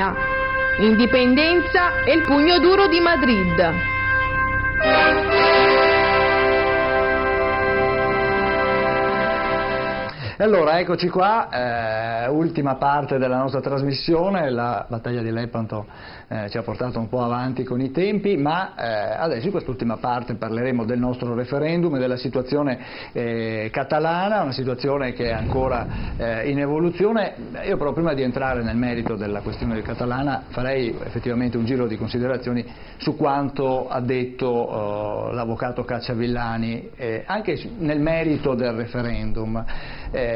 Catalogna. Indipendenza e il pugno duro di Madrid. Allora, eccoci qua, ultima parte della nostra trasmissione. La battaglia di Lepanto ci ha portato un po' avanti con i tempi, ma adesso in quest'ultima parte parleremo del nostro referendum e della situazione catalana, una situazione che è ancora in evoluzione. Io però prima di entrare nel merito della questione catalana farei effettivamente un giro di considerazioni su quanto ha detto l'avvocato Cacciavillani, anche nel merito del referendum.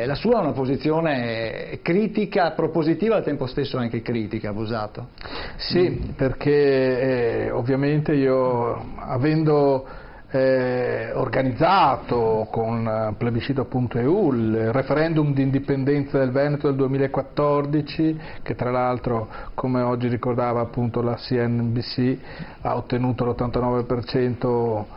La sua è una posizione critica, propositiva, al tempo stesso anche critica, Busato. Sì, perché ovviamente io, avendo organizzato con plebiscito.eu il referendum di indipendenza del Veneto del 2014, che tra l'altro, come oggi ricordava appunto la CNBC, ha ottenuto l'89%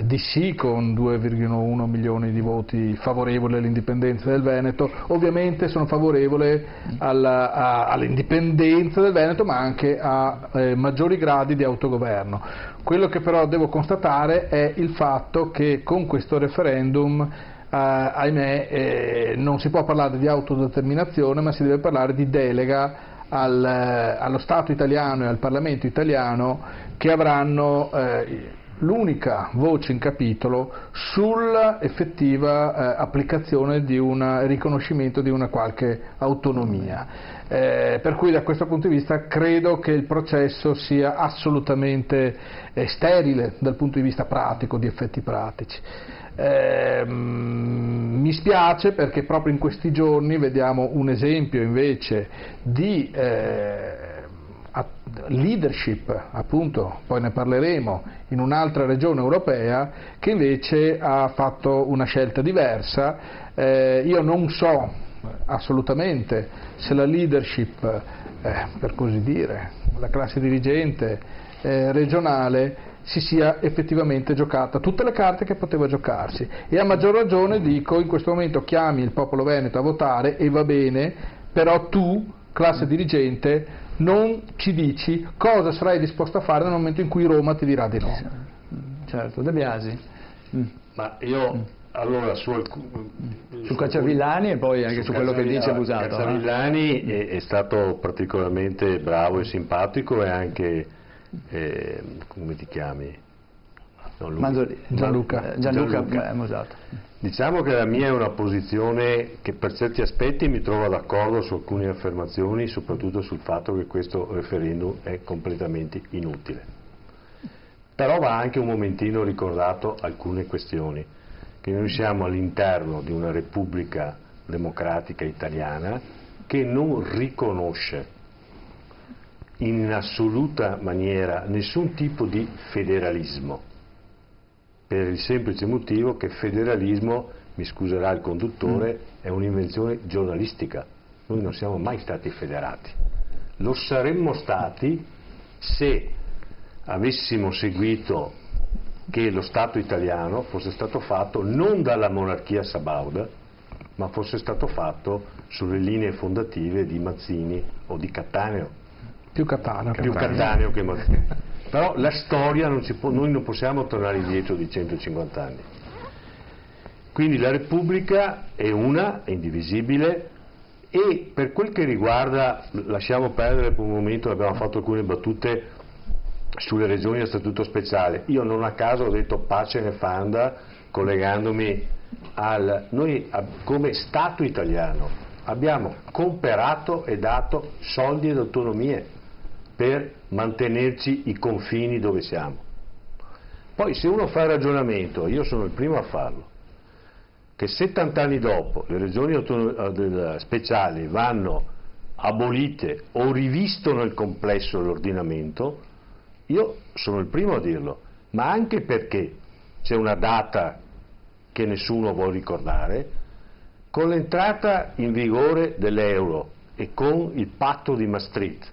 di sì, con 2,1 milioni di voti favorevoli all'indipendenza del Veneto. Ovviamente sono favorevole all'indipendenza del Veneto, ma anche a maggiori gradi di autogoverno. Quello che però devo constatare è il fatto che con questo referendum ahimè non si può parlare di autodeterminazione, ma si deve parlare di delega allo Stato italiano e al Parlamento italiano, che avranno l'unica voce in capitolo sulla effettiva applicazione di un riconoscimento di una qualche autonomia. Per cui da questo punto di vista credo che il processo sia assolutamente sterile dal punto di vista pratico, di effetti pratici. Mi spiace perché proprio in questi giorni vediamo un esempio invece di leadership, appunto, poi ne parleremo, in un'altra regione europea che invece ha fatto una scelta diversa. Io non so assolutamente se la leadership, per così dire, la classe dirigente regionale si sia effettivamente giocata tutte le carte che poteva giocarsi, e a maggior ragione dico, in questo momento chiami il popolo veneto a votare e va bene, però tu, classe dirigente, non ci dici cosa sarai disposto a fare nel momento in cui Roma ti dirà di no. Certo, De Biasi. Ma io allora su Cacciavillani e poi anche su quello che dice Busato. Cacciavillani è stato particolarmente bravo e simpatico, e anche come ti chiami? Gianluca Busato. Diciamo che la mia è una posizione che per certi aspetti mi trova d'accordo su alcune affermazioni, soprattutto sul fatto che questo referendum è completamente inutile. Però va anche un momentino ricordato alcune questioni, che noi siamo all'interno di una Repubblica Democratica Italiana che non riconosce in assoluta maniera nessun tipo di federalismo, per il semplice motivo che federalismo, mi scuserà il conduttore, è un'invenzione giornalistica. Noi non siamo mai stati federati. Lo saremmo stati se avessimo seguito che lo Stato italiano fosse stato fatto non dalla monarchia sabauda, ma fosse stato fatto sulle linee fondative di Mazzini o di Cattaneo. Più Cattaneo che Mazzini. Però la storia noi non possiamo tornare indietro di 150 anni. Quindi la Repubblica è una, è indivisibile, e per quel che riguarda, lasciamo perdere per un momento, abbiamo fatto alcune battute sulle regioni a statuto speciale. Io non a caso ho detto pace nefanda, collegandomi noi come Stato italiano abbiamo comperato e dato soldi ed autonomie per mantenerci i confini dove siamo. Poi se uno fa il ragionamento, io sono il primo a farlo, che 70 anni dopo le regioni speciali vanno abolite o rivisto nel complesso l'ordinamento, io sono il primo a dirlo, ma anche perché c'è una data che nessuno vuole ricordare. Con l'entrata in vigore dell'euro e con il patto di Maastricht,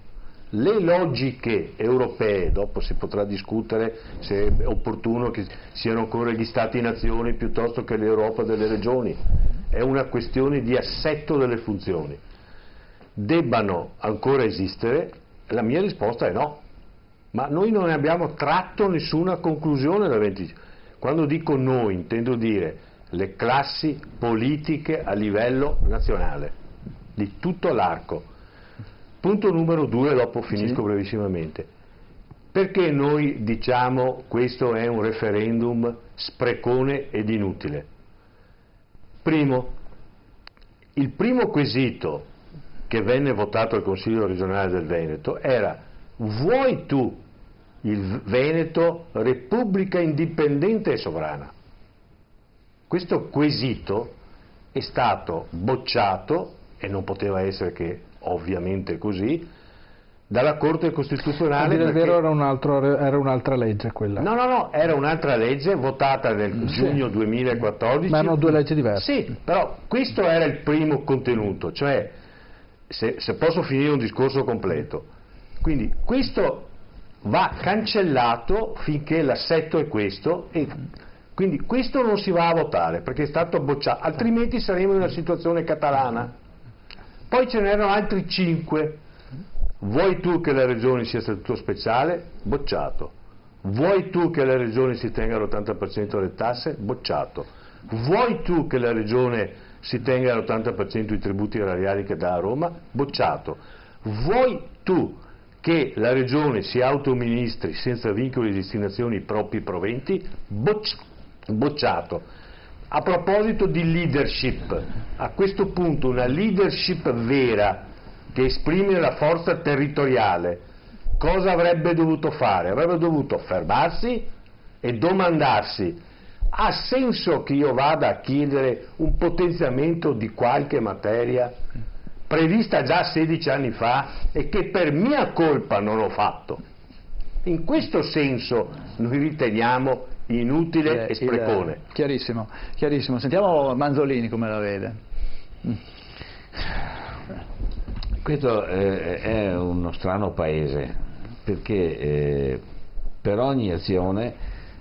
le logiche europee, dopo si potrà discutere se è opportuno che siano ancora gli Stati-nazioni piuttosto che l'Europa delle regioni, è una questione di assetto delle funzioni, debbano ancora esistere, La mia risposta è no, ma noi non ne abbiamo tratto nessuna conclusione da 25. Quando dico noi intendo dire le classi politiche a livello nazionale, di tutto l'arco. Punto numero 2, dopo finisco brevissimamente. Perché noi diciamo questo è un referendum sprecone ed inutile? Primo, il primo quesito che venne votato al Consiglio regionale del Veneto era: vuoi tu il Veneto Repubblica indipendente e sovrana? Questo quesito è stato bocciato, e non poteva essere che ovviamente così, dalla Corte Costituzionale. A dire il vero era un'altra legge quella. No, era un'altra legge votata nel giugno 2014. Ma erano due leggi diverse. Sì, però questo era il primo contenuto, cioè, se posso finire un discorso completo, quindi questo va cancellato finché l'assetto è questo, e quindi questo non si va a votare perché è stato bocciato, altrimenti saremo in una situazione catalana. Poi ce n'erano altri 5. Vuoi tu che le regioni sia statuto speciale? Bocciato. Vuoi tu che le regioni si tenga l'80% delle tasse? Bocciato. Vuoi tu che la regione si tenga l'80% i tributi erariali che dà a Roma? Bocciato. Vuoi tu che la regione si autoministri senza vincoli di destinazione i propri proventi? Bocciato. A proposito di leadership, a questo punto una leadership vera che esprime la forza territoriale, cosa avrebbe dovuto fare? Avrebbe dovuto fermarsi e domandarsi: ha senso che io vada a chiedere un potenziamento di qualche materia prevista già 16 anni fa e che per mia colpa non ho fatto? In questo senso noi riteniamo inutile e sprecone. Chiarissimo, chiarissimo. Sentiamo Manzolini come la vede. Questo è uno strano paese, perché per ogni azione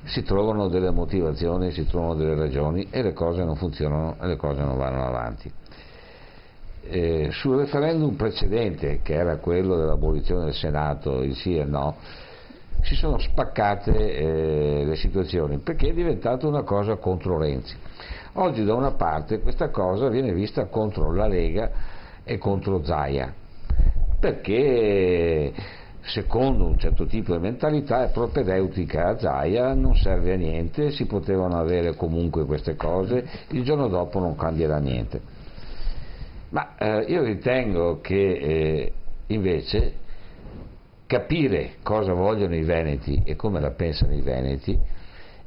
si trovano delle motivazioni, si trovano delle ragioni, e le cose non funzionano e le cose non vanno avanti. Sul referendum precedente, che era quello dell'abolizione del Senato, il sì e il no, si sono spaccate le situazioni, perché è diventata una cosa contro Renzi. Oggi da una parte questa cosa viene vista contro la Lega e contro Zaia, perché secondo un certo tipo di mentalità è propedeutica a Zaia, non serve a niente, si potevano avere comunque queste cose, il giorno dopo non cambierà niente. Ma io ritengo che invece capire cosa vogliono i veneti e come la pensano i veneti,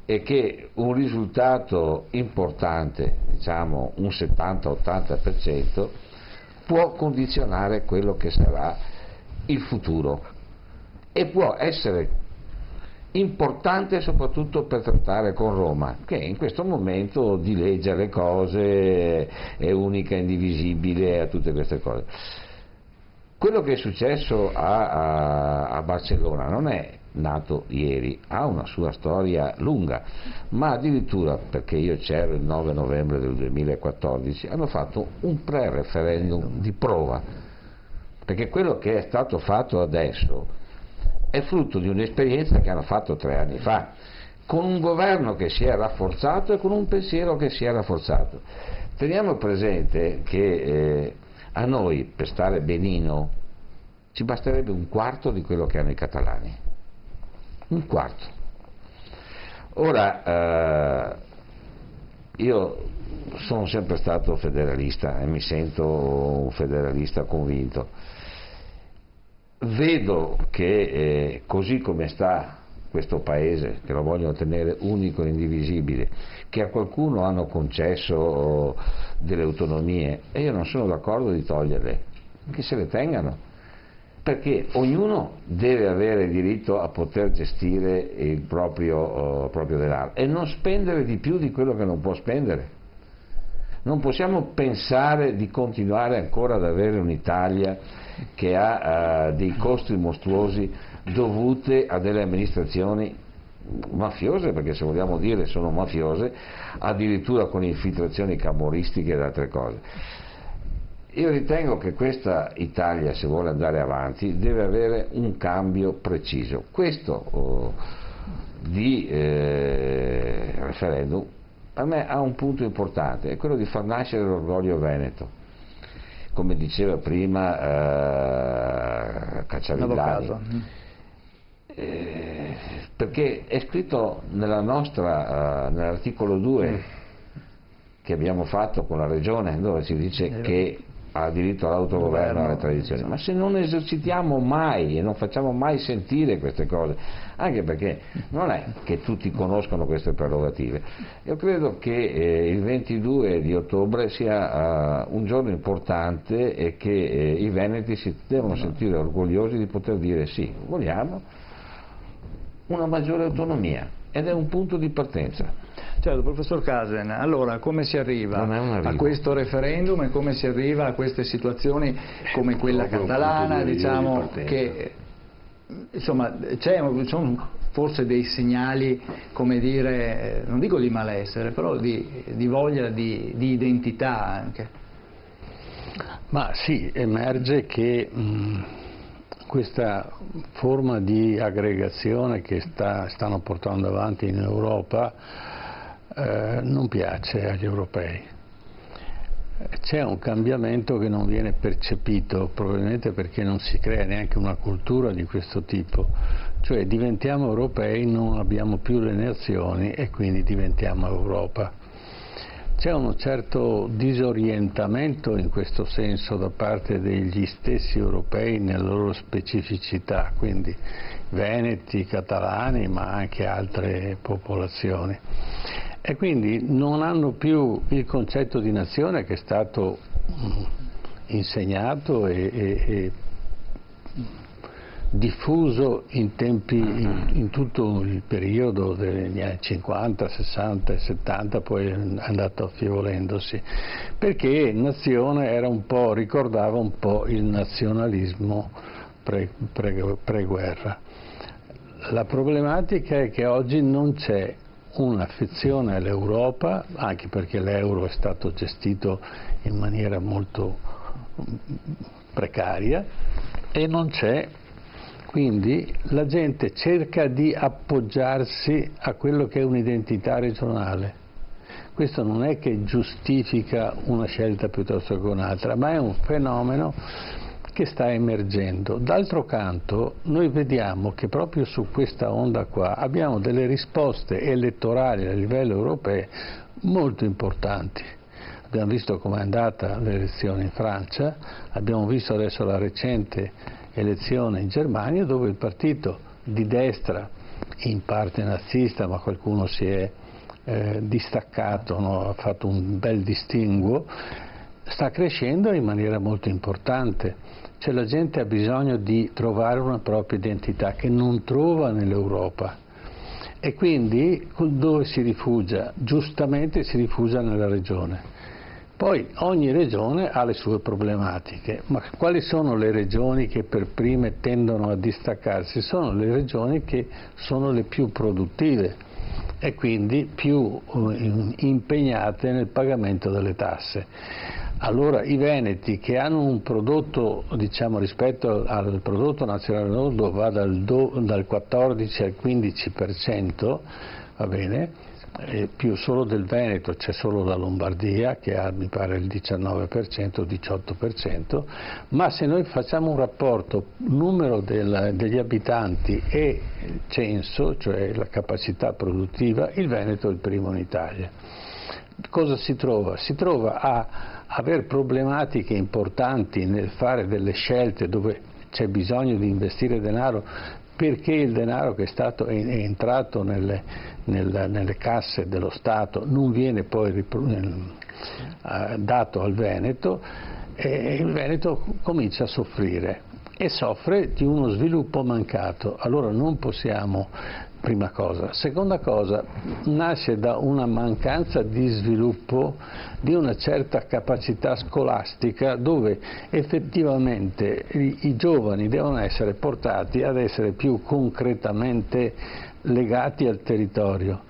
e che un risultato importante, diciamo un 70-80%, può condizionare quello che sarà il futuro, e può essere importante soprattutto per trattare con Roma, che in questo momento dileggia le cose, è unica, indivisibile, a tutte queste cose. Quello che è successo a Barcellona non è nato ieri, ha una sua storia lunga, ma addirittura, perché io c'ero il 9 novembre del 2014, hanno fatto un pre-referendum di prova, perché quello che è stato fatto adesso è frutto di un'esperienza che hanno fatto 3 anni fa, con un governo che si è rafforzato e con un pensiero che si è rafforzato. Teniamo presente che a noi, per stare benino, ci basterebbe 1/4 di quello che hanno i catalani. 1/4. Ora, io sono sempre stato federalista e mi sento un federalista convinto. Vedo che così come sta questo paese, che lo vogliono tenere unico e indivisibile, che a qualcuno hanno concesso delle autonomie, e io non sono d'accordo di toglierle, che se le tengano, perché ognuno deve avere diritto a poter gestire il proprio denaro e non spendere di più di quello che non può spendere. Non possiamo pensare di continuare ancora ad avere un'Italia che ha dei costi mostruosi dovuti a delle amministrazioni mafiose, perché se vogliamo dire sono mafiose, addirittura con infiltrazioni camorristiche ed altre cose. Io ritengo che questa Italia, se vuole andare avanti, deve avere un cambio preciso. Questo di referendum per me ha un punto importante, è quello di far nascere l'orgoglio veneto, come diceva prima Cacciavillani, perché è scritto nell'articolo 2 che abbiamo fatto con la regione, dove si dice che ha diritto all'autogoverno e alle tradizioni, ma se non esercitiamo mai e non facciamo mai sentire queste cose, anche perché non è che tutti conoscono queste prerogative. Io credo che il 22 di ottobre sia un giorno importante e che i veneti si devono sentire orgogliosi di poter dire sì, vogliamo una maggiore autonomia, ed è un punto di partenza. Certo, professor Casen, allora come si arriva a questo referendum e come si arriva a queste situazioni come quella catalana, diciamo che insomma sono forse dei segnali, come dire, non dico di malessere, però di voglia di identità anche. Ma sì, emerge che questa forma di aggregazione che stanno portando avanti in Europa non piace agli europei. C'è un cambiamento che non viene percepito, probabilmente perché non si crea neanche una cultura di questo tipo, cioè diventiamo europei, non abbiamo più le nazioni e quindi diventiamo Europa. C'è un certo disorientamento in questo senso da parte degli stessi europei nelle loro specificità, quindi veneti, catalani, ma anche altre popolazioni. E quindi non hanno più il concetto di nazione che è stato insegnato e diffuso in tutto il periodo degli anni 50, 60 e 70, poi è andato affievolendosi, perché nazione ricordava un po' il nazionalismo pre-guerra. La problematica è che oggi non c'è un'affezione all'Europa, anche perché l'euro è stato gestito in maniera molto precaria e non c'è, quindi la gente cerca di appoggiarsi a quello che è un'identità regionale. Questo non è che giustifica una scelta piuttosto che un'altra, ma è un fenomeno che sta emergendo. D'altro canto noi vediamo che proprio su questa onda qua abbiamo delle risposte elettorali a livello europeo molto importanti. Abbiamo visto com'è andata l'elezione in Francia, abbiamo visto adesso la recente elezione in Germania, dove il partito di destra, in parte nazista, ma qualcuno si è distaccato, no? Ha fatto un bel distinguo, sta crescendo in maniera molto importante. Cioè la gente ha bisogno di trovare una propria identità che non trova nell'Europa, e quindi dove si rifugia? Giustamente si rifugia nella regione. Poi ogni regione ha le sue problematiche, ma quali sono le regioni che per prime tendono a distaccarsi? Sono le regioni che sono le più produttive e quindi più impegnate nel pagamento delle tasse. Allora i veneti, che hanno un prodotto, diciamo, rispetto al prodotto nazionale lordo va dal 14 al 15%, va bene, più solo del Veneto, c'è solo la Lombardia che ha mi pare il 19%, 18%, ma se noi facciamo un rapporto numero degli abitanti e censo, cioè la capacità produttiva, il Veneto è il primo in Italia. Cosa si trova? Si trova a avere problematiche importanti nel fare delle scelte dove c'è bisogno di investire denaro, perché il denaro che è entrato nelle casse dello Stato non viene poi dato al Veneto, e il Veneto comincia a soffrire e soffre di uno sviluppo mancato. Allora non possiamo, prima cosa. Seconda cosa, nasce da una mancanza di sviluppo di una certa capacità scolastica, dove effettivamente i giovani devono essere portati ad essere più concretamente legati al territorio.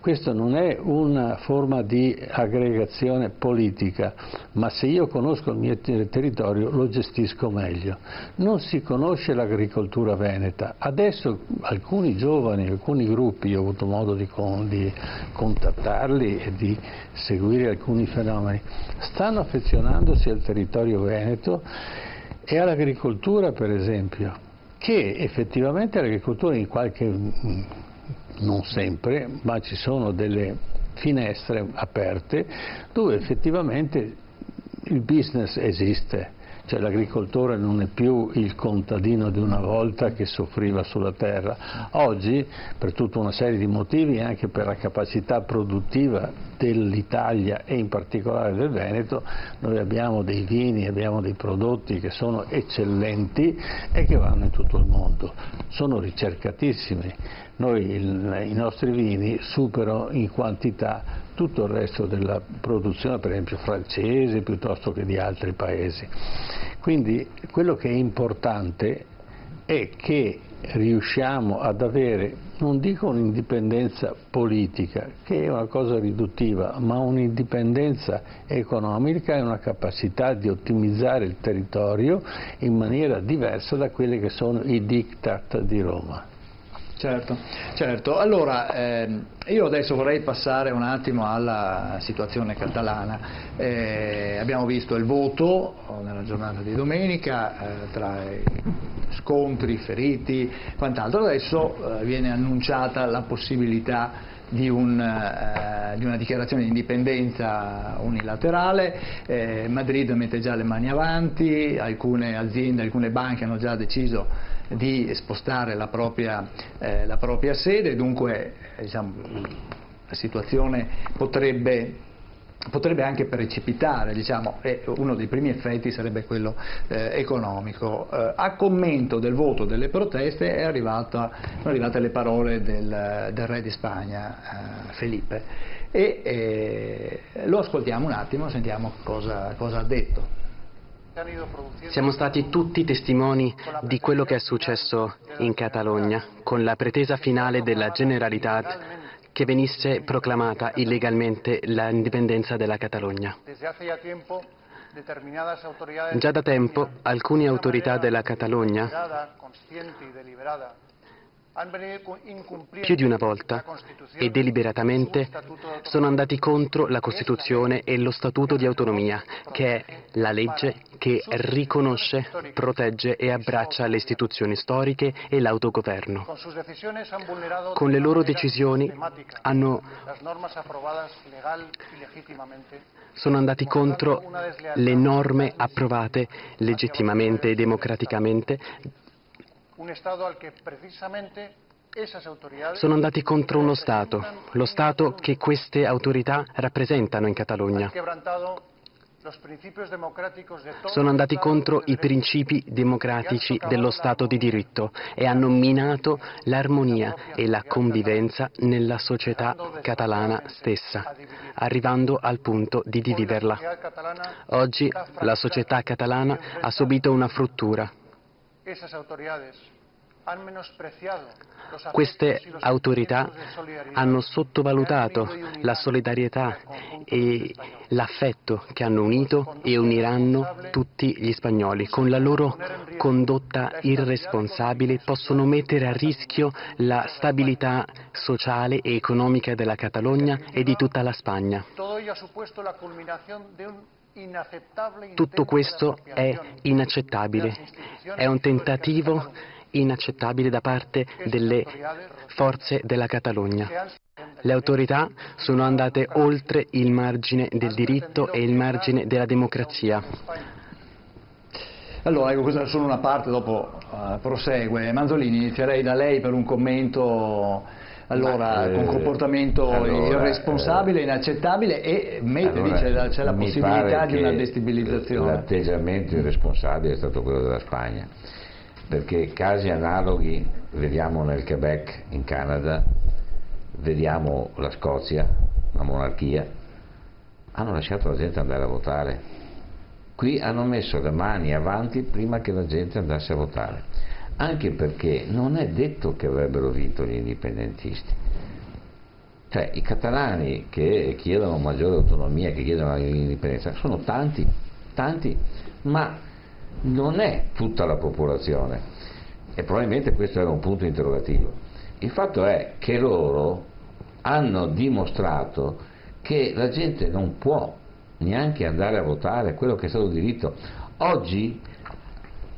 Questo non è una forma di aggregazione politica, ma se io conosco il mio territorio lo gestisco meglio. Non si conosce l'agricoltura veneta. Adesso alcuni giovani, alcuni gruppi, io ho avuto modo di contattarli e di seguire alcuni fenomeni, stanno affezionandosi al territorio veneto e all'agricoltura, per esempio, che effettivamente l'agricoltura in qualche... non sempre, ma ci sono delle finestre aperte dove effettivamente il business esiste, cioè l'agricoltore non è più il contadino di una volta che soffriva sulla terra. Oggi, per tutta una serie di motivi, anche per la capacità produttiva dell'Italia e in particolare del Veneto, noi abbiamo dei vini, abbiamo dei prodotti che sono eccellenti e che vanno in tutto il mondo, sono ricercatissimi. Noi i nostri vini superano in quantità tutto il resto della produzione, per esempio francese, piuttosto che di altri paesi. Quindi quello che è importante è che riusciamo ad avere, non dico un'indipendenza politica, che è una cosa riduttiva, ma un'indipendenza economica e una capacità di ottimizzare il territorio in maniera diversa da quelli che sono i diktat di Roma. Certo, certo. Allora, io adesso vorrei passare un attimo alla situazione catalana. Abbiamo visto il voto nella giornata di domenica, tra scontri, feriti, quant'altro. Adesso viene annunciata la possibilità di una dichiarazione di indipendenza unilaterale. Madrid mette già le mani avanti, alcune aziende, alcune banche hanno già deciso di spostare la propria sede, dunque diciamo, la situazione potrebbe anche precipitare, diciamo, e uno dei primi effetti sarebbe quello economico. A commento del voto delle proteste sono arrivate le parole del re di Spagna, Felipe, e lo ascoltiamo un attimo, sentiamo cosa ha detto. Siamo stati tutti testimoni di quello che è successo in Catalogna, con la pretesa finale della Generalitat che venisse proclamata illegalmente l'indipendenza della Catalogna. Già da tempo alcune autorità della Catalogna, più di una volta e deliberatamente, sono andati contro la Costituzione e lo Statuto di autonomia, che è la legge che riconosce, protegge e abbraccia le istituzioni storiche e l'autogoverno. Con le loro decisioni sono andati contro le norme approvate legittimamente e democraticamente. Sono andati contro uno Stato, lo Stato che queste autorità rappresentano in Catalogna. Sono andati contro i principi democratici dello Stato di diritto e hanno minato l'armonia e la convivenza nella società catalana stessa, arrivando al punto di dividerla. Oggi la società catalana ha subito una frattura. Queste autorità hanno sottovalutato la solidarietà e l'affetto che hanno unito e uniranno tutti gli spagnoli. Con la loro condotta irresponsabile possono mettere a rischio la stabilità sociale e economica della Catalogna e di tutta la Spagna. Tutto questo è inaccettabile, è un tentativo inaccettabile da parte delle forze della Catalogna. Le autorità sono andate oltre il margine del diritto e il margine della democrazia. Allora, ecco, questa è solo una parte, dopo prosegue. Manzolini, inizierei da lei per un commento. Allora, con comportamento irresponsabile, inaccettabile, e c'è la possibilità di una destabilizzazione. L'atteggiamento irresponsabile è stato quello della Spagna, perché casi analoghi vediamo nel Quebec, in Canada, vediamo la Scozia, la monarchia, hanno lasciato la gente andare a votare. Qui hanno messo le mani avanti prima che la gente andasse a votare, anche perché non è detto che avrebbero vinto gli indipendentisti. Cioè, i catalani che chiedono maggiore autonomia, che chiedono l'indipendenza, sono tanti, ma non è tutta la popolazione, e probabilmente questo era un punto interrogativo. Il fatto è che loro hanno dimostrato che la gente non può neanche andare a votare quello che è stato diritto. Oggi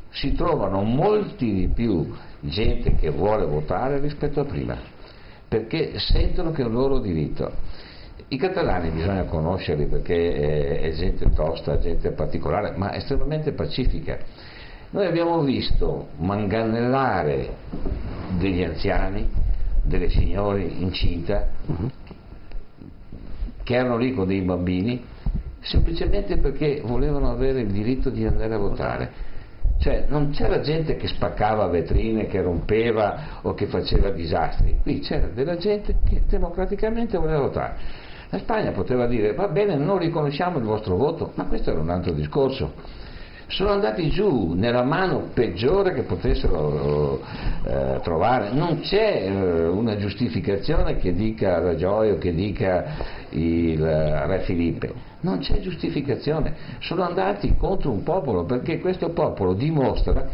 si trovano molti di più gente che vuole votare rispetto a prima, perché sentono che è un loro diritto. I catalani bisogna conoscerli perché è gente tosta, gente particolare, ma estremamente pacifica. Noi abbiamo visto manganellare degli anziani, delle signore incinte, che erano lì con dei bambini, semplicemente perché volevano avere il diritto di andare a votare. Cioè non c'era gente che spaccava vetrine, che rompeva o che faceva disastri, qui c'era della gente che democraticamente voleva votare. La Spagna poteva dire va bene, non riconosciamo il vostro voto, ma questo era un altro discorso. Sono andati giù nella mano peggiore che potessero trovare. Non c'è una giustificazione che dica Rajoy o che dica il re Filippo, non c'è giustificazione. Sono andati contro un popolo perché questo popolo dimostra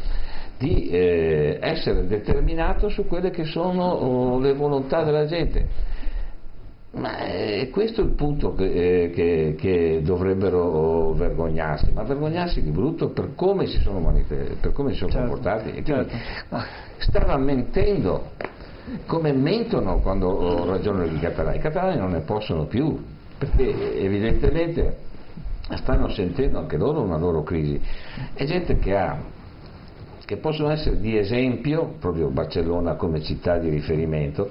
di essere determinato su quelle che sono le volontà della gente. Ma questo è il punto che dovrebbero vergognarsi, ma vergognarsi di brutto per come si sono comportati. E quindi, stavano mentendo come mentono quando ragionano i catalani. I catalani non ne possono più, perché evidentemente stanno sentendo anche loro una loro crisi. È gente che possono essere di esempio, proprio Barcellona come città di riferimento,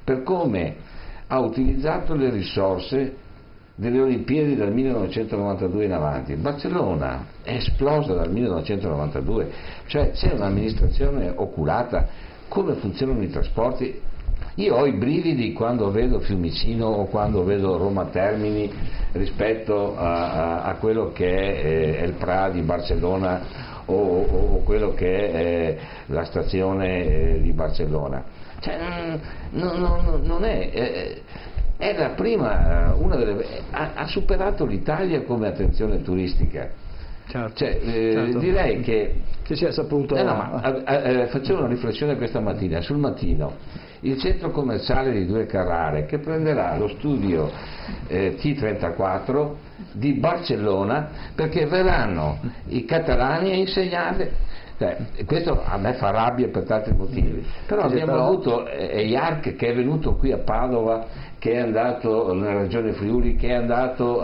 per come ha utilizzato le risorse delle Olimpiadi dal 1992 in avanti. Barcellona è esplosa dal 1992, cioè c'è un'amministrazione oculata, come funzionano i trasporti. Io ho i brividi quando vedo Fiumicino o quando vedo Roma Termini rispetto a quello che è il Prat di Barcellona o quello che è la stazione di Barcellona. Cioè, non è la prima, ha superato l'Italia come attenzione turistica. Certo, cioè, certo. Direi che si è saputo. facevo una riflessione questa mattina sul Mattino. Il centro commerciale di Due Carrare, che prenderà lo studio T34 di Barcellona, perché verranno i catalani a insegnare. Questo a me fa rabbia per tanti motivi, però abbiamo avuto Iarc che è venuto qui a Padova, che è andato nella regione Friuli, che è andato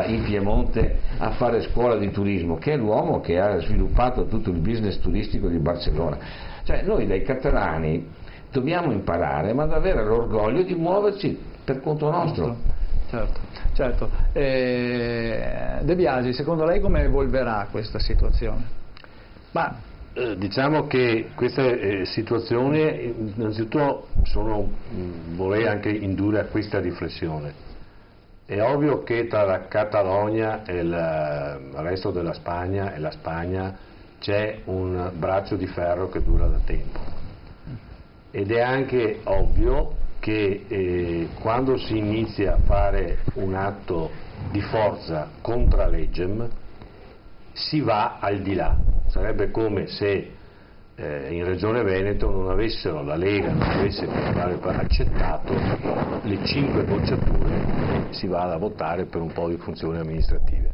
in Piemonte a fare scuola di turismo, che è l'uomo che ha sviluppato tutto il business turistico di Barcellona. Cioè noi dai catalani dobbiamo imparare, ma ad avere l'orgoglio di muoverci per conto nostro. Certo. De Biasi, secondo lei come evolverà questa situazione? Diciamo che questa situazione, innanzitutto vorrei anche indurre a questa riflessione. È ovvio che tra la Catalogna e il resto della Spagna e la Spagna c'è un braccio di ferro che dura da tempo, ed è anche ovvio che quando si inizia a fare un atto di forza contra legem si va al di là. Sarebbe come se in Regione Veneto non avessero, la Lega non avesse accettato le 5 bocciature e si va a votare per un po' di funzioni amministrative.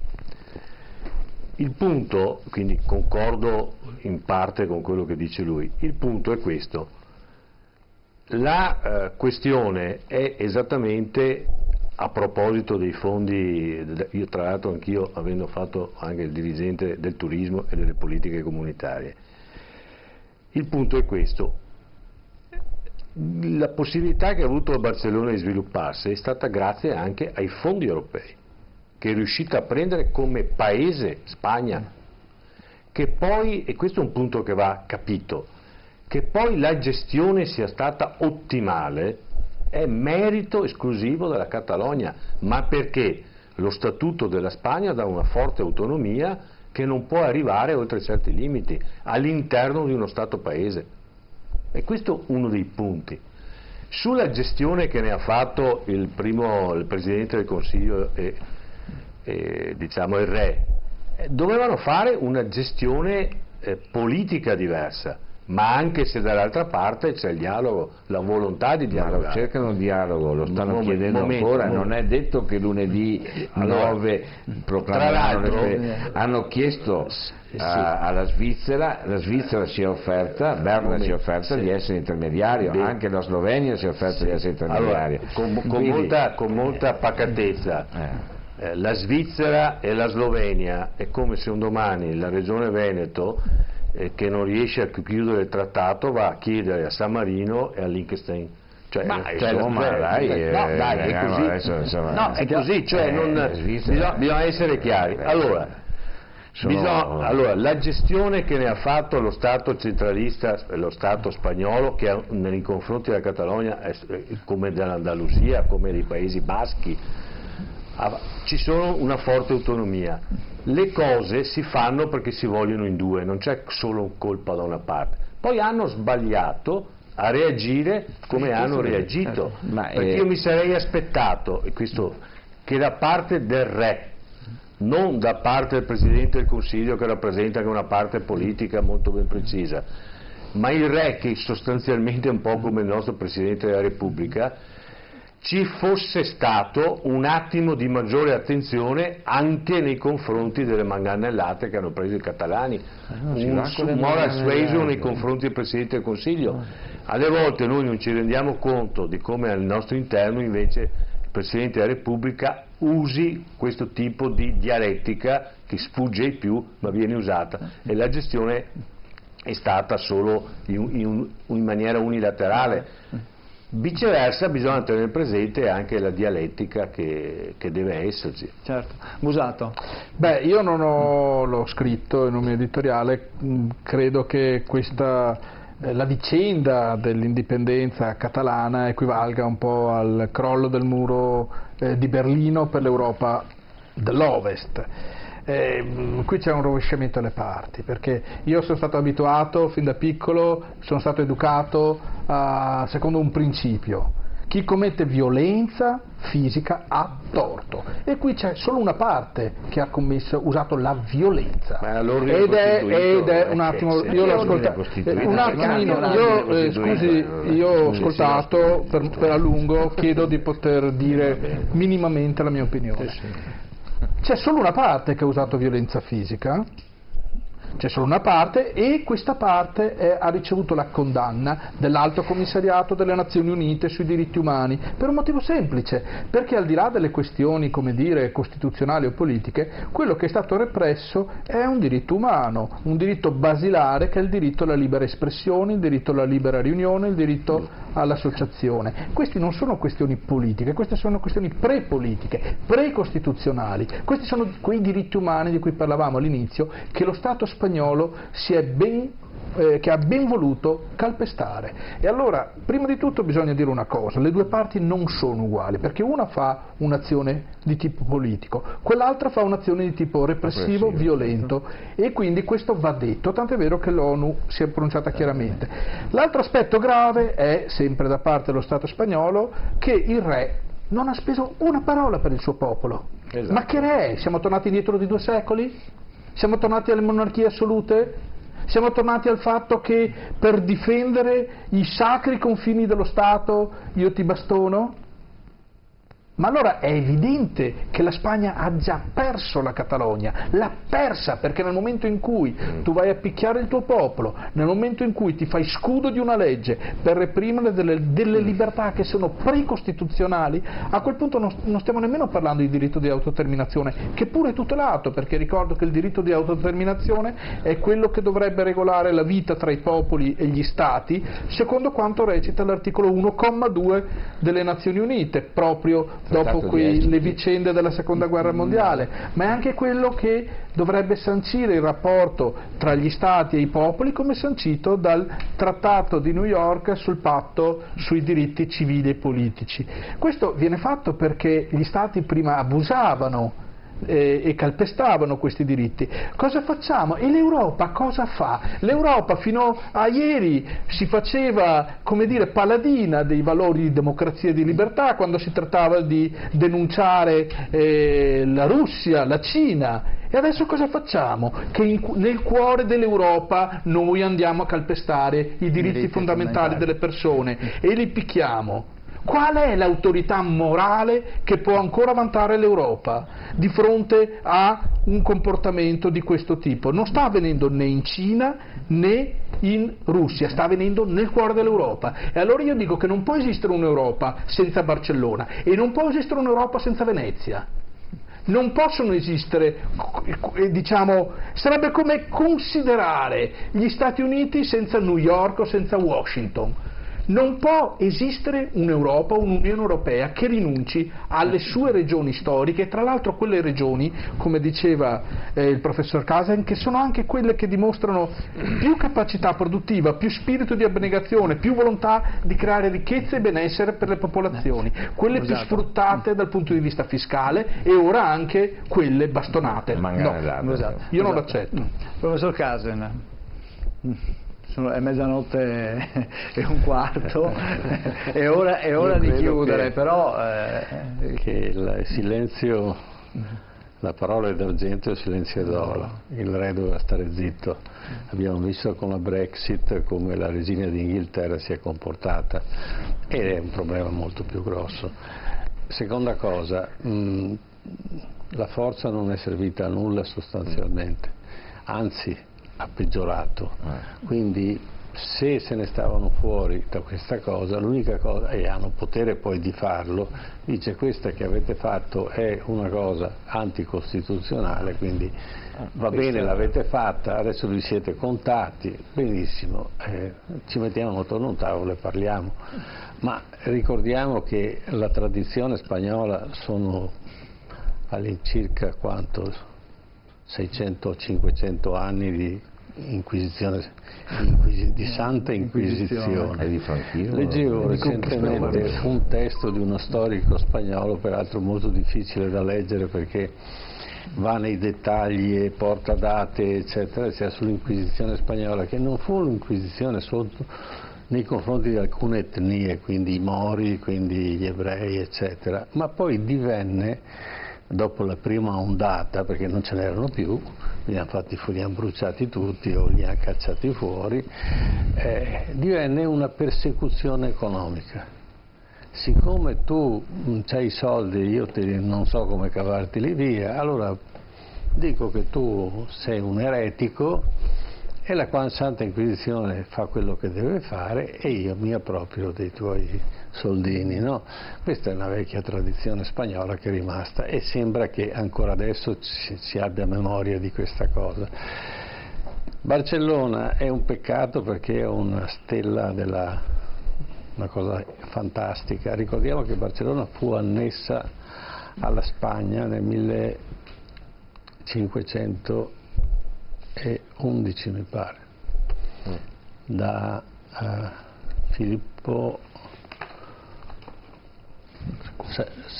Il punto, quindi concordo in parte con quello che dice lui, il punto è questo: la questione è esattamente a proposito dei fondi. Io tra l'altro anch'io, avendo fatto anche il dirigente del turismo e delle politiche comunitarie, il punto è questo: la possibilità che ha avuto Barcellona di svilupparsi è stata grazie anche ai fondi europei che è riuscita a prendere come paese Spagna, che poi, e questo è un punto che va capito, che poi la gestione sia stata ottimale è merito esclusivo della Catalogna, ma perché lo statuto della Spagna dà una forte autonomia che non può arrivare oltre certi limiti all'interno di uno Stato paese. E questo è uno dei punti. Sulla gestione che ne ha fatto il Presidente del Consiglio e diciamo il Re, dovevano fare una gestione politica diversa, ma anche se dall'altra parte c'è il dialogo, la volontà di dialogare. Cercano dialogo, lo stanno chiedendo ancora, non è detto che lunedì 9 proclameranno, hanno chiesto alla Svizzera, la Svizzera si è offerta, Berna si è offerta di essere intermediario, anche la Slovenia si è offerta di essere intermediario. Con molta pacatezza. La Svizzera e la Slovenia è come se un domani la Regione Veneto, che non riesce a chiudere il trattato, va a chiedere a San Marino e a Liechtenstein. Cioè, è così. È così, cioè bisogna essere chiari. Allora, la gestione che ne ha fatto lo Stato centralista, lo Stato spagnolo, che nei confronti della Catalogna, come dell'Andalusia, come dei Paesi Baschi, ci sono una forte autonomia. Le cose si fanno perché si vogliono in due, non c'è solo colpa da una parte. Poi hanno sbagliato a reagire come hanno reagito, perché io mi sarei aspettato, che da parte del Re, non da parte del Presidente del Consiglio, che rappresenta anche una parte politica molto ben precisa, ma il Re, che sostanzialmente è un po' come il nostro Presidente della Repubblica, ci fosse stato un attimo di maggiore attenzione anche nei confronti delle manganellate che hanno preso i catalani, un moral suasion nei confronti del Presidente del Consiglio. Alle volte noi non ci rendiamo conto di come al nostro interno invece il Presidente della Repubblica usi questo tipo di dialettica che sfugge ai più ma viene usata, e la gestione è stata solo in maniera unilaterale. Viceversa bisogna tenere presente anche la dialettica che deve esserci. Certo. Musato. Io non l'ho scritto in un mio editoriale, credo che la vicenda dell'indipendenza catalana equivalga un po' al crollo del muro di Berlino per l'Europa dell'Ovest. Qui c'è un rovesciamento alle parti, perché io sono stato abituato fin da piccolo, sono stato educato secondo un principio: chi commette violenza fisica ha torto, e qui c'è solo una parte che ha usato la violenza, ed è un attimo, io l'ho ascoltato un attimino, scusi, io ho ascoltato per a lungo, chiedo di poter dire minimamente la mia opinione. C'è solo una parte che ha usato violenza fisica, c'è solo una parte, e questa parte ha ricevuto la condanna dell'Alto Commissariato delle Nazioni Unite sui diritti umani, per un motivo semplice, perché al di là delle questioni, come dire, costituzionali o politiche, quello che è stato represso è un diritto umano, un diritto basilare, che è il diritto alla libera espressione, il diritto alla libera riunione, il diritto all'associazione. Queste non sono questioni politiche, queste sono questioni pre-politiche, pre-costituzionali. Questi sono quei diritti umani di cui parlavamo all'inizio, che lo Stato spagnolo che ha ben voluto calpestare. E allora, prima di tutto bisogna dire una cosa: le due parti non sono uguali, perché una fa un'azione di tipo politico, quell'altra fa un'azione di tipo repressivo, violento, e quindi questo va detto, tant'è vero che l'ONU si è pronunciata chiaramente. L'altro aspetto grave è, sempre da parte dello Stato spagnolo, che il Re non ha speso una parola per il suo popolo. Esatto. Ma che Re è? Siamo tornati indietro di 2 secoli? Siamo tornati alle monarchie assolute? Siamo tornati al fatto che per difendere i sacri confini dello Stato io ti bastono? Ma allora è evidente che la Spagna ha già perso la Catalogna, l'ha persa, perché nel momento in cui tu vai a picchiare il tuo popolo, nel momento in cui ti fai scudo di una legge per reprimere delle libertà che sono precostituzionali, a quel punto non stiamo nemmeno parlando di diritto di autodeterminazione, che pure è tutelato, perché ricordo che il diritto di autodeterminazione è quello che dovrebbe regolare la vita tra i popoli e gli stati, secondo quanto recita l'articolo 1,2 delle Nazioni Unite, proprio dopo le vicende della Seconda Guerra Mondiale, ma è anche quello che dovrebbe sancire il rapporto tra gli Stati e i popoli, come sancito dal Trattato di New York sul patto sui diritti civili e politici. Questo viene fatto perché gli Stati prima abusavano e calpestavano questi diritti. Cosa facciamo? E l'Europa cosa fa? L'Europa fino a ieri si faceva, come dire, paladina dei valori di democrazia e di libertà quando si trattava di denunciare la Russia, la Cina. E adesso cosa facciamo? Che nel cuore dell'Europa noi andiamo a calpestare i diritti fondamentali delle persone e li picchiamo. Qual è l'autorità morale che può ancora vantare l'Europa di fronte a un comportamento di questo tipo? Non sta avvenendo né in Cina né in Russia, sta avvenendo nel cuore dell'Europa. E allora io dico che non può esistere un'Europa senza Barcellona e non può esistere un'Europa senza Venezia. Non possono esistere, diciamo, sarebbe come considerare gli Stati Uniti senza New York o senza Washington. Non può esistere un'Europa, un'Unione Europea che rinunci alle sue regioni storiche, tra l'altro quelle regioni, come diceva il professor Casem, che sono anche quelle che dimostrano più capacità produttiva, più spirito di abnegazione, più volontà di creare ricchezza e benessere per le popolazioni, quelle più sfruttate dal punto di vista fiscale e ora anche quelle bastonate. No, io non l'accetto. Professor Casem. È mezzanotte e un quarto, è ora di chiudere, però che il silenzio, la parola è d'argento e il silenzio è d'oro. Il re doveva stare zitto. Abbiamo visto con la Brexit come la regina d'Inghilterra si è comportata ed è un problema molto più grosso. Seconda cosa, la forza non è servita a nulla sostanzialmente, anzi ha peggiorato, quindi se se ne stavano fuori da questa cosa, l'unica cosa, e hanno potere poi di farlo, dice questa che avete fatto è una cosa anticostituzionale, quindi va bene, l'avete fatta, adesso vi siete contati, benissimo, ci mettiamo attorno a un tavolo e parliamo, ma ricordiamo che la tradizione spagnola sono all'incirca quanto? 600-500 anni di Inquisizione, di Santa Inquisizione. Leggevo recentemente un testo di uno storico spagnolo, peraltro molto difficile da leggere perché va nei dettagli e porta date eccetera, eccetera, sull'Inquisizione spagnola, che non fu un'inquisizione sotto nei confronti di alcune etnie, quindi i Mori, quindi gli ebrei eccetera, ma poi divenne, dopo la prima ondata, perché non ce n'erano più, li hanno bruciati tutti o li hanno cacciati fuori, divenne una persecuzione economica. Siccome tu c'hai i soldi, io non so come cavarteli via, allora dico che tu sei un eretico e la Santa Inquisizione fa quello che deve fare e io mi approprio dei tuoi soldini, no? Questa è una vecchia tradizione spagnola che è rimasta e sembra che ancora adesso si abbia memoria di questa cosa. Barcellona è un peccato perché è una stella una cosa fantastica. Ricordiamo che Barcellona fu annessa alla Spagna nel 1511 mi pare, da Filippo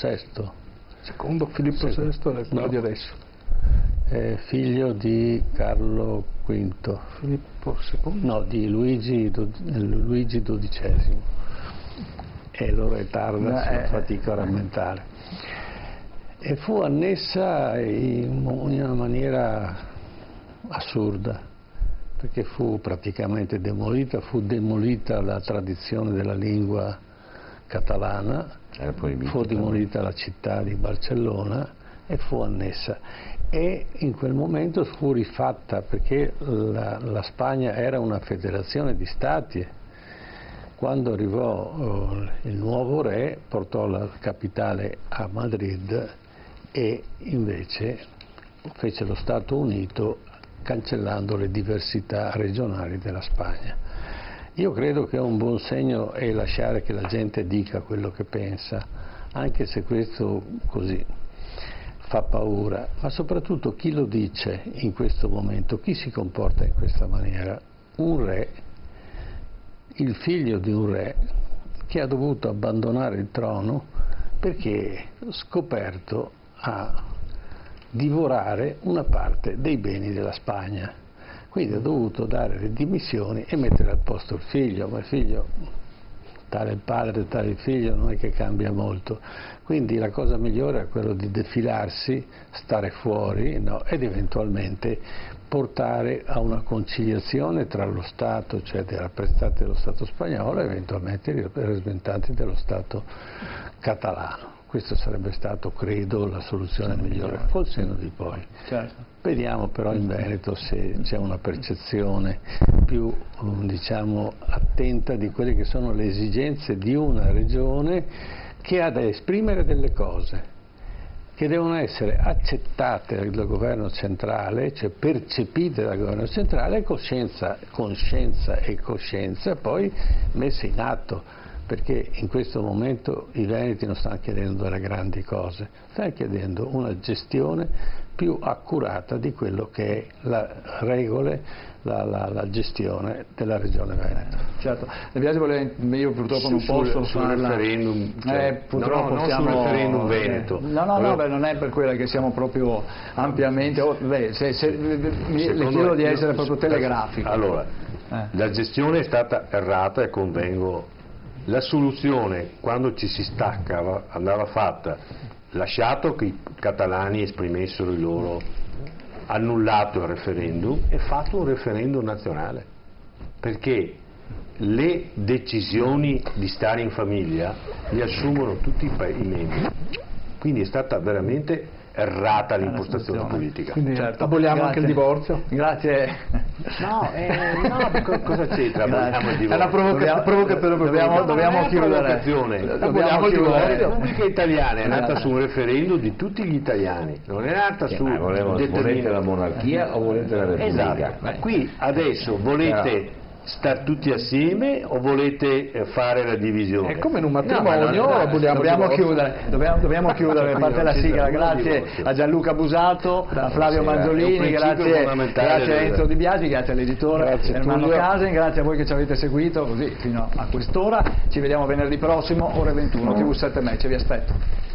VI. Secondo Filippo VI è quello di adesso. Figlio di Carlo V. Filippo II? No, di Luigi XII. E l'ora è tarda, fatica a rammentare. E fu annessa in una maniera assurda, perché fu praticamente demolita, la tradizione della lingua catalana, fu demolita la città di Barcellona e fu annessa. E in quel momento fu rifatta perché la Spagna era una federazione di stati. Quando arrivò il nuovo re portò la capitale a Madrid e invece fece lo Stato Unito cancellando le diversità regionali della Spagna. Io credo che un buon segno è lasciare che la gente dica quello che pensa, anche se questo così fa paura, ma soprattutto chi lo dice in questo momento, chi si comporta in questa maniera? Un re, il figlio di un re che ha dovuto abbandonare il trono perché scoperto ha divorare una parte dei beni della Spagna. Quindi ho dovuto dare le dimissioni e mettere al posto il figlio, ma il figlio, tale il padre, tale il figlio, non è che cambia molto. Quindi la cosa migliore è quello di defilarsi, stare fuori, no? Ed eventualmente portare a una conciliazione tra lo Stato, cioè dei rappresentanti dello Stato spagnolo, e eventualmente i rappresentanti dello Stato catalano. Questo sarebbe stato, credo, la soluzione migliore, col senno di poi. Certo. Vediamo però in Veneto se c'è una percezione più, diciamo, attenta di quelle che sono le esigenze di una regione che ha da esprimere delle cose che devono essere accettate dal governo centrale, cioè percepite dal governo centrale, conscienza e coscienza poi messe in atto. Perché in questo momento i veneti non stanno chiedendo delle grandi cose, stanno chiedendo una gestione più accurata di quello che è la gestione della regione Veneto. Certo, De Biasi io purtroppo non posso sul farla. Referendum, Purtroppo non siamo, sul referendum veneto. Beh, non è per quella che siamo proprio ampiamente. Le chiedo di essere proprio telegrafico. Allora, la gestione è stata errata e convengo. La soluzione, quando ci si staccava, andava fatta, lasciato che i catalani esprimessero il loro, annullato il referendum e fatto un referendum nazionale, perché le decisioni di stare in famiglia le assumono tutti i membri, quindi è stata veramente errata l'impostazione politica. Quindi certo, aboliamo anche il divorzio? Grazie. No, cosa c'entra? Aboliamo il divorzio? È una provocazione, dobbiamo chiudere. Aboliamo il divorzio. La Repubblica Italiana è nata su un referendum di tutti gli italiani, non è nata su volete la monarchia o volete la Repubblica? Esatto, ma qui adesso volete star tutti assieme o volete fare la divisione? È come in un matrimonio, dobbiamo chiudere, parte la sigla. Grazie a Gianluca Busato, a Flavio Manzolini, grazie a Enzo Di Biasi, grazie all'editore Ermanno Casen, grazie a voi che ci avete seguito così fino a quest'ora. Ci vediamo venerdì prossimo, ore 21, TV7 Match, vi aspetto.